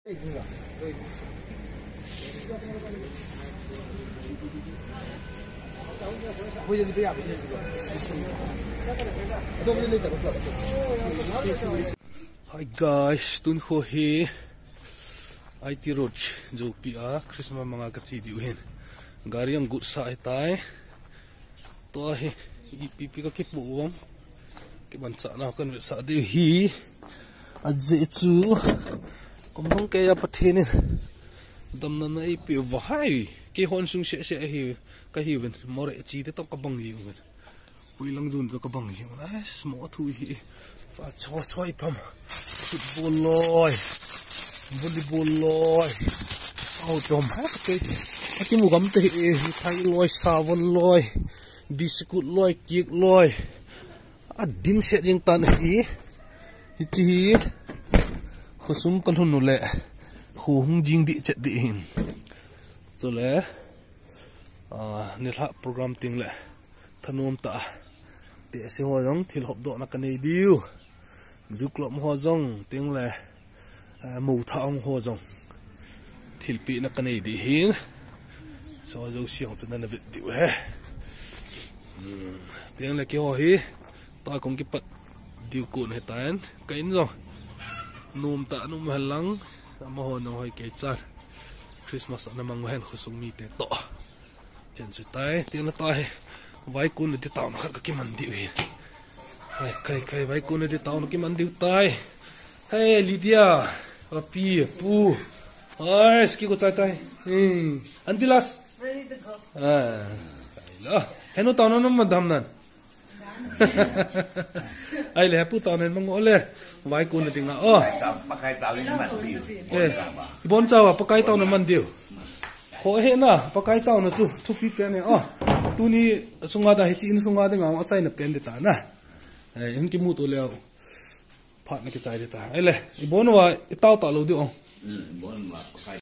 Hi guys, tun ho hi IT road jo pia Christmas mga ka chi diu hin gari ang gut sa tai to hi ipi ka kipu wam ki ban sa na kan sa de hi adze chu komong ke ya pathin dam na na ipi vai ki hon sung se hi ka hi ben more chi de to ka bang hi ben pui lang jun to ka bang hi na smo thu hi fa choi pam football loi volleyball loi au tom ha cái mũ gấm thì thay loi savon loi biscuit loi cake loi dim set yang tan hi chi khosum kan hun le hung jing di chat di hin to le ni la program ting le thanom ta te se ho jong thil hop do na kan nei diu zuklop ho jong ting le mu thang ho jong thil pi na kan nei di hin so jo siang chu na vit diu he tiếng là kêu hi ta cũng cái bật điều cuộn hết tan cái rồi nôm tạ nôm hàn lắng mà hồi nó hồi cái chăn Christmas nó mang hẹn khởi sung mi tệ tọ chân chữ tay tiếng nó tay váy cuốn để tao nó khác cái màn điệu hi cái váy cuốn để tao nó cái màn điệu tay hey Lydia papi pu ơi ski có trái tay Angelas ready to go đó hẹn nó tao nó mà đâm nè ai lẽ pu tao nên mong ngõ lẽ vài con là tiếng ngã pakai tao ni man diu. Bon chào à pakai tao nó man diu khó hết na pakai tao nó chú thu phí pen này tu ni sunga da hechin sunga da ngam achai na pen de ta na em ki mu to leo phat na ke chai de ta ai lẽ bon wa tao tao lo di ong Bon ma pakai